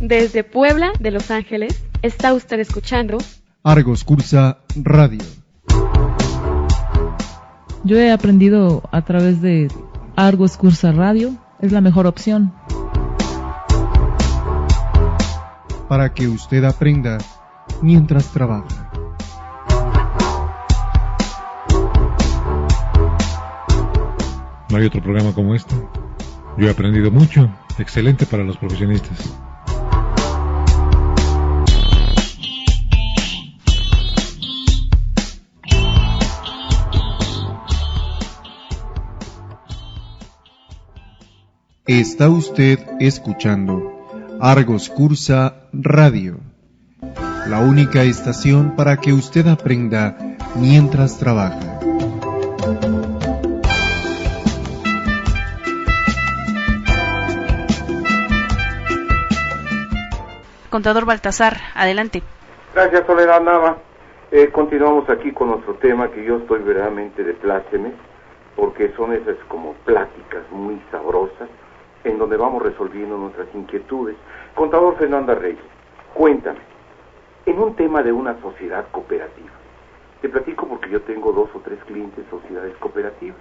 Desde Puebla de Los Ángeles, está usted escuchando Argos Cursa Radio. Yo he aprendido a través de Argos Cursa Radio, es la mejor opción. Para que usted aprenda mientras trabaja. No hay otro programa como este. Yo he aprendido mucho, excelente para los profesionistas. Está usted escuchando Argos Cursa Radio, la única estación para que usted aprenda mientras trabaja. Contador Baltasar, adelante. Gracias, Soledad Nava. Continuamos aquí con nuestro tema, que yo estoy verdaderamente de plácemes, porque son esas como pláticas muy sabrosas, en donde vamos resolviendo nuestras inquietudes. Contador Fernando Arregui, cuéntame, en un tema de una sociedad cooperativa, te platico porque yo tengo 2 o 3 clientes sociedades cooperativas,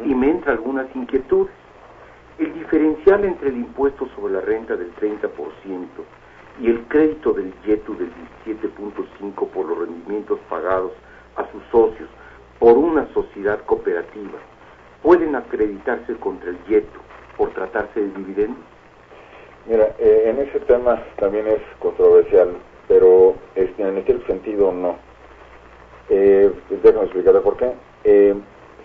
y me entran algunas inquietudes. El diferencial entre el impuesto sobre la renta del 30% y el crédito del YETU del 17.5% por los rendimientos pagados a sus socios por una sociedad cooperativa, ¿pueden acreditarse contra el YETU por tratarse de dividendos? Mira, en ese tema también es controversial, pero en aquel sentido no. Déjame explicarle por qué.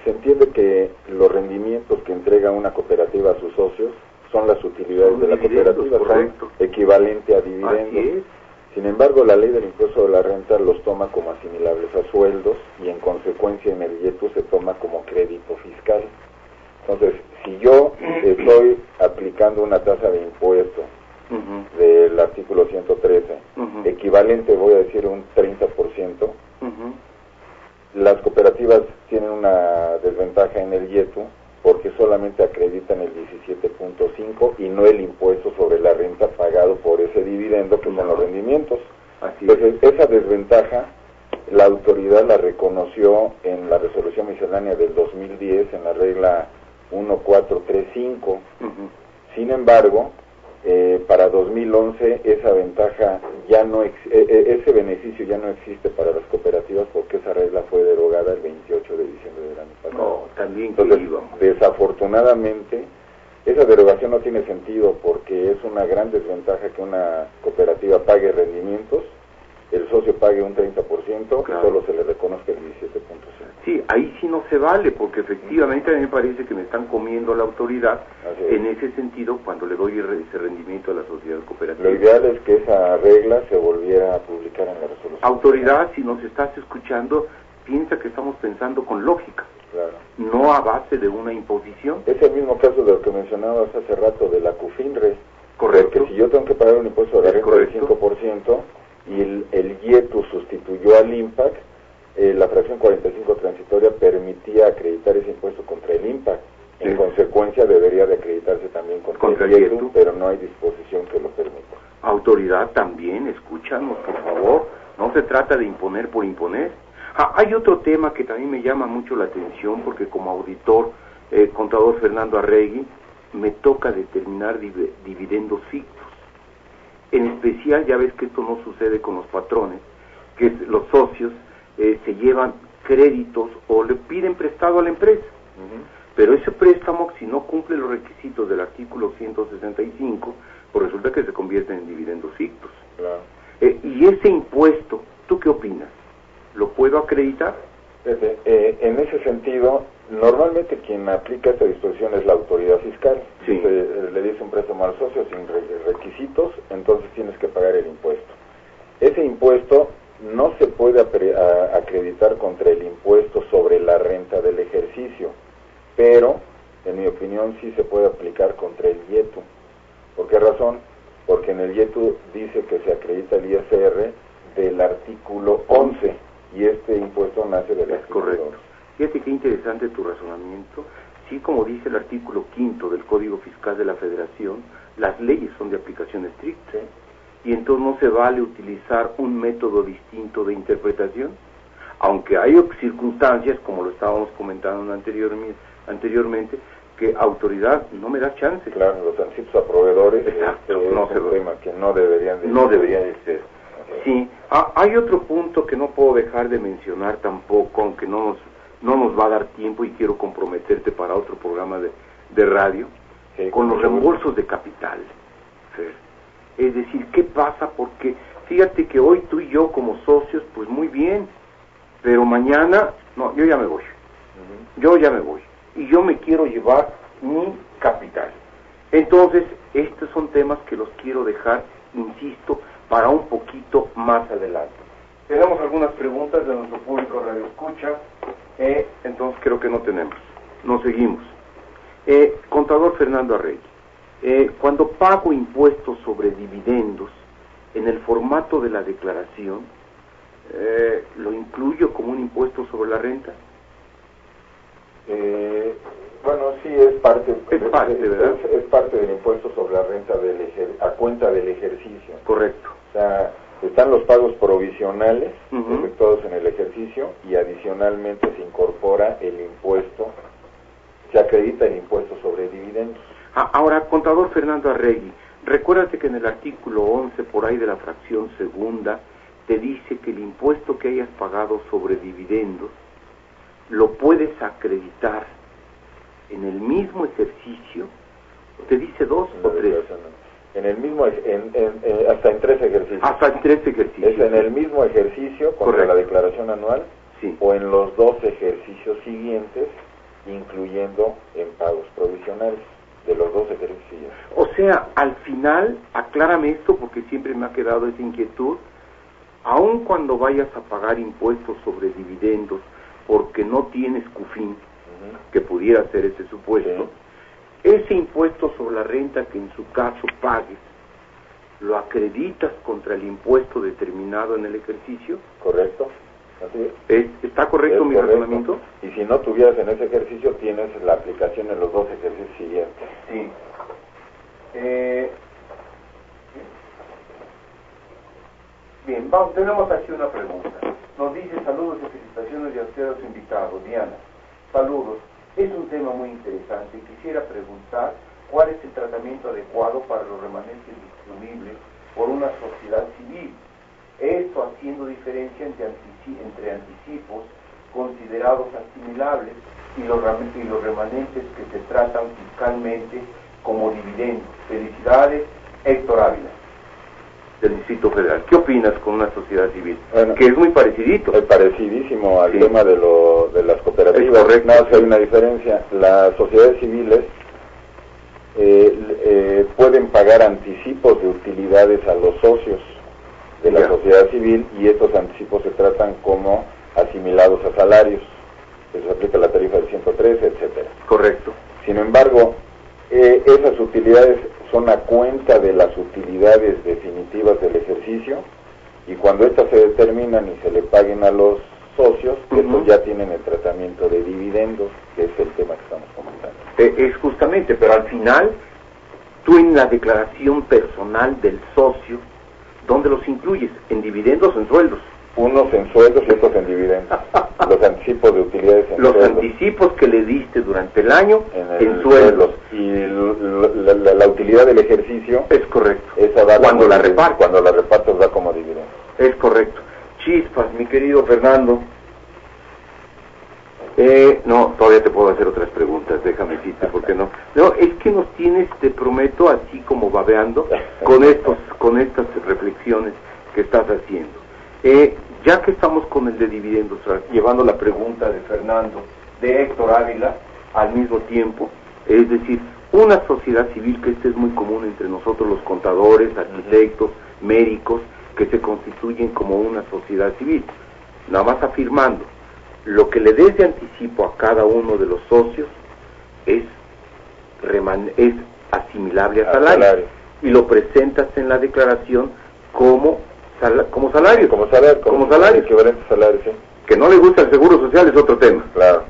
Se entiende que los rendimientos que entrega una cooperativa a sus socios son las utilidades de la cooperativa, correcto, son equivalente a dividendos. Sin embargo, la ley del impuesto de la renta los toma como asimilables a sueldos y en consecuencia en el YETU se toma como crédito fiscal. Entonces, si yo estoy aplicando una tasa de impuesto del artículo 113, equivalente, voy a decir, un 30%, las cooperativas tienen una desventaja en el YETU porque solamente acreditan el 17.5 y no el impuesto sobre la renta pagado por ese dividendo que son los rendimientos. Entonces, esa desventaja la autoridad la reconoció en la resolución miscelánea del 2010 en la regla 1435. Sin embargo, para 2011 esa ventaja ya no ese beneficio ya no existe para las cooperativas porque esa regla fue derogada el 28 de diciembre del año pasado. Entonces, desafortunadamente, esa derogación no tiene sentido porque es una gran desventaja que una cooperativa pague rendimientos, el socio pague un 30%, que solo se le reconozca el 17.6. Sí, ahí sí no se vale, porque efectivamente a mí me parece que me están comiendo la autoridad en ese sentido cuando le doy ese rendimiento a la sociedad cooperativa. Lo ideal es que esa regla se volviera a publicar en la resolución. Autoridad, si nos estás escuchando, piensa que estamos pensando con lógica, no a base de una imposición. Es el mismo caso de lo que mencionabas hace rato de la CUFINRES. Correcto. Porque si yo tengo que pagar un impuesto de la renta del 5% y el YETU sustituyó al IMPAC, la fracción 45 transitoria permitía acreditar ese impuesto contra el IMPAC. En consecuencia debería de acreditarse también contra el YETU, pero no hay disposición que lo permita. Autoridad también, escúchanos por favor, no se trata de imponer por imponer. Hay otro tema que también me llama mucho la atención porque como auditor, contador Fernando Arregui, me toca determinar dividendos fictos. En especial, ya ves que esto no sucede con los patrones, que los socios se llevan créditos o le piden prestado a la empresa. Pero ese préstamo, si no cumple los requisitos del artículo 165, pues resulta que se convierte en dividendos fictos. Y ese impuesto, ¿tú qué opinas? ¿Lo puedo acreditar? En ese sentido, normalmente quien aplica esta disposición es la autoridad fiscal. Si le dice un préstamo al socio sin requisitos, entonces tienes que pagar el impuesto. Ese impuesto no se puede acreditar contra el impuesto sobre la renta del ejercicio, pero, en mi opinión, sí se puede aplicar contra el YETU. ¿Por qué razón? Porque en el YETU dice que se acredita el ISR del artículo 11, y este impuesto nace del artículo 11. Fíjate qué interesante tu razonamiento. Sí, como dice el artículo 5 del Código Fiscal de la Federación, las leyes son de aplicación estricta, y entonces no se vale utilizar un método distinto de interpretación, aunque hay circunstancias, como lo estábamos comentando anteriormente, que autoridad no me da chance. Claro, los anticipos a proveedores. Exacto, no es un tema que no deberían de ser. Sí, hay otro punto que no puedo dejar de mencionar tampoco, aunque no nos va a dar tiempo y quiero comprometerte para otro programa de radio, con los reembolsos de capital. Es decir, ¿qué pasa? Porque fíjate que hoy tú y yo como socios, pues muy bien, pero mañana, no, yo ya me voy. Yo ya me voy. Y yo me quiero llevar mi capital. Entonces, estos son temas que los quiero dejar, insisto, para un poquito más adelante. Tenemos algunas preguntas de nuestro público Radio Escucha, entonces creo que no tenemos. Nos seguimos. Contador Fernando Arregui, cuando pago impuestos sobre dividendos, en el formato de la declaración, ¿lo incluyo como un impuesto sobre la renta? Bueno, sí, es parte, ¿verdad? Es parte del impuesto sobre la renta a cuenta del ejercicio. Correcto. O sea, están los pagos provisionales efectuados en el ejercicio y adicionalmente se incorpora el impuesto, se acredita el impuesto sobre dividendos. Ahora, contador Fernando Arregui, recuérdate que en el artículo 11, por ahí de la fracción segunda, te dice que el impuesto que hayas pagado sobre dividendos lo puedes acreditar en el mismo ejercicio. ¿Te dice 2 o 3? En el mismo, hasta en 3 ejercicios. Hasta en 3 ejercicios. Es en el mismo ejercicio contra la declaración anual, sí, o en los 2 ejercicios siguientes, incluyendo en pagos provisionales de los 2 ejercicios. O sea, al final, aclárame esto porque siempre me ha quedado esa inquietud, aun cuando vayas a pagar impuestos sobre dividendos porque no tienes CUFIN, que pudiera ser ese supuesto, ese impuesto sobre la renta que en su caso pagues, ¿lo acreditas contra el impuesto determinado en el ejercicio? Correcto. Así es. ¿Está correcto mi razonamiento? Y si no tuvieras en ese ejercicio, tienes la aplicación en los 2 ejercicios siguientes. Sí. Bien, tenemos aquí una pregunta. Nos dice: saludos y felicitaciones de a ustedes, invitados. Diana, saludos. Es un tema muy interesante. Quisiera preguntar cuál es el tratamiento adecuado para los remanentes disponibles por una sociedad civil. Esto haciendo diferencia entre anticipos considerados asimilables y los remanentes que se tratan fiscalmente como dividendos. Felicidades, Héctor Ávila, del Distrito Federal. ¿Qué opinas con una sociedad civil? Bueno, que es muy parecidito. Es parecidísimo al tema de las cooperativas. Es correcto. Nada más hay una diferencia. Las sociedades civiles pueden pagar anticipos de utilidades a los socios de la sociedad civil, y estos anticipos se tratan como asimilados a salarios. Eso aplica la tarifa del 113, etcétera. Correcto. Sin embargo, esas utilidades son a cuenta de las utilidades definitivas del ejercicio, y cuando estas se determinan y se le paguen a los socios, estos ya tienen el tratamiento de dividendos, que es el tema que estamos comentando. Es justamente, pero al final, tú en la declaración personal del socio, ¿dónde los incluyes? ¿En dividendos o en sueldos? Unos en sueldos y otros en dividendos. Los anticipos de utilidades en los sueldos. Los anticipos que le diste durante el año en sueldos. Y la utilidad del ejercicio. Es correcto. Esa da cuando la repartes. Cuando la repartes da como dividendo. Es correcto. Chispas, mi querido Fernando. No, todavía te puedo hacer otras preguntas, déjame decirte, porque no. No, es que nos tienes, te prometo, así como babeando con estas reflexiones que estás haciendo. Ya que estamos con el de dividendos, llevando la pregunta de Fernando, de Héctor Ávila, al mismo tiempo, es decir, una sociedad civil, que este es muy común entre nosotros los contadores, arquitectos, médicos, que se constituyen como una sociedad civil, nada más afirmando, lo que le des de anticipo a cada uno de los socios es asimilable a salario, y lo presentas en la declaración como salario. Como salario. Equivalente a salario, sí. Que no le gusta el seguro social es otro tema. Claro.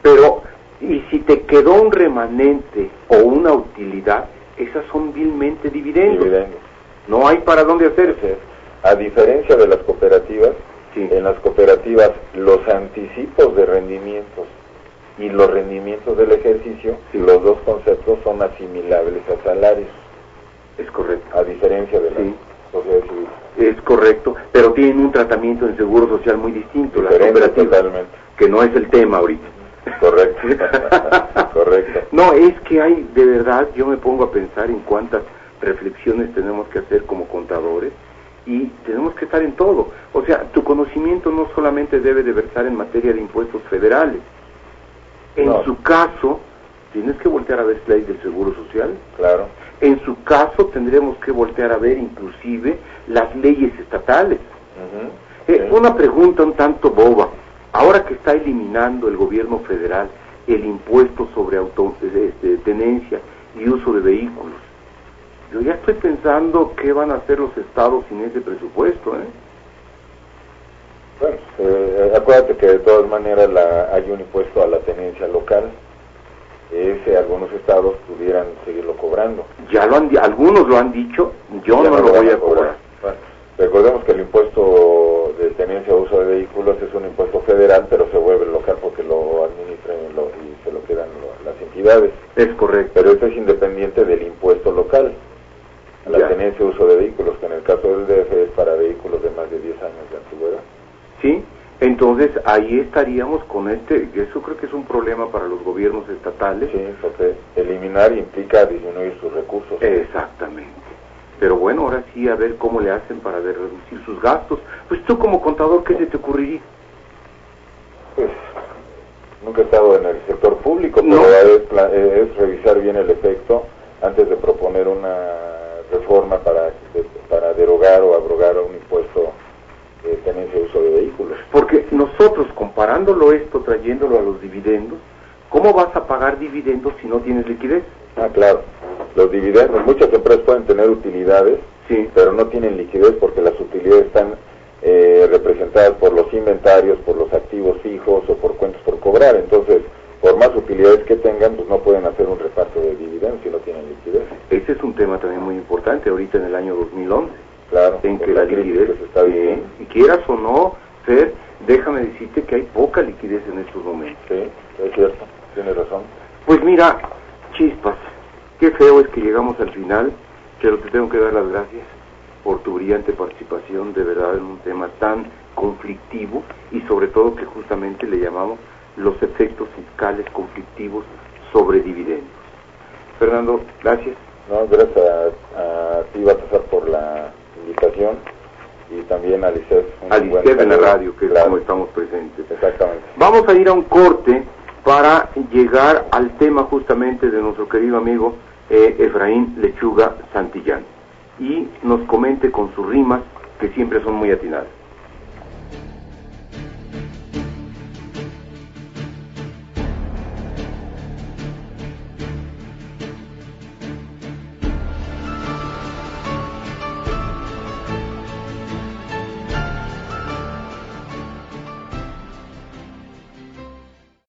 Pero, y si te quedó un remanente o una utilidad, esas son vilmente dividendos. Dividendos. No hay para dónde hacerse. A diferencia de las cooperativas, Sí. en las cooperativas los anticipos de rendimientos y los rendimientos del ejercicio, Sí. los dos conceptos son asimilables a salarios, Es correcto. a diferencia de la Sí. sociedad civil. Es correcto, pero tienen un tratamiento en Seguro Social muy distinto, las Diferente cooperativas, totalmente. que no es el tema ahorita. Correcto. Correcto. No, es que hay, de verdad, yo me pongo a pensar en cuántas reflexiones tenemos que hacer como contadores y tenemos que estar en todo. O sea, tu conocimiento no solamente debe de versar en materia de impuestos federales. En No. su caso, tienes que voltear a ver ley del Seguro Social. Claro. En su caso, tendremos que voltear a ver inclusive las leyes estatales. Ujú. Sí. Una pregunta un tanto boba. Ahora que está eliminando el gobierno federal el impuesto sobre tenencia y uso de vehículos, yo ya estoy pensando qué van a hacer los estados sin ese presupuesto, ¿eh? Bueno, acuérdate que de todas maneras hay un impuesto a la tenencia local. Ese algunos estados pudieran seguirlo cobrando. Ya algunos lo han dicho, yo Ya no lo van voy a cobrar. Bueno, recordemos que el impuesto de tenencia o uso de vehículos es un impuesto federal, pero se vuelve local porque lo administran y se lo quedan las entidades. Es correcto. Pero esto es independiente del impuesto local. La Ya. tenencia o uso de vehículos, que en el caso del DF es para vehículos de más de 10 años de antigüedad. ¿Sí? Entonces ahí estaríamos con eso creo que es un problema para los gobiernos estatales. Sí, porque eliminar implica disminuir sus recursos. Exactamente. Pero bueno, ahora sí a ver cómo le hacen para reducir sus gastos. Pues tú como contador, ¿qué se te ocurriría? Pues nunca he estado en el sector público, pero No. es revisar bien el efecto antes de proponer una reforma para derogar o abrogar un impuesto de tenencia y uso de vehículos. Porque nosotros, comparándolo esto, trayéndolo a los dividendos, ¿cómo vas a pagar dividendos si no tienes liquidez? Ah, claro. Los dividendos, muchas empresas pueden tener utilidades, Sí. pero no tienen liquidez porque las utilidades están representadas por los inventarios, por los activos fijos o por cuentas por cobrar. Entonces, por más utilidades que tengan, pues no pueden hacer un reparto de dividendos si no tienen liquidez. Ese es un tema también muy importante ahorita en el año 2011, Claro, en por que la crisis liquidez, que se está viviendo. y quieras o no, Fer, déjame decirte que hay poca liquidez en estos momentos. Sí, es cierto, tienes razón. Pues mira, chispas, qué feo es que llegamos al final, pero te tengo que dar las gracias por tu brillante participación, de verdad, en un tema tan conflictivo y sobre todo que justamente le llamamos los efectos fiscales conflictivos sobre dividendos. Fernando, gracias. No, gracias a ti, Baltasar, por la invitación y también a Lisset. Lisset en la radio, que es como estamos presentes. Exactamente. Vamos a ir a un corte para llegar al tema justamente de nuestro querido amigo Efraín Lechuga Santillán y nos comente con sus rimas que siempre son muy atinadas.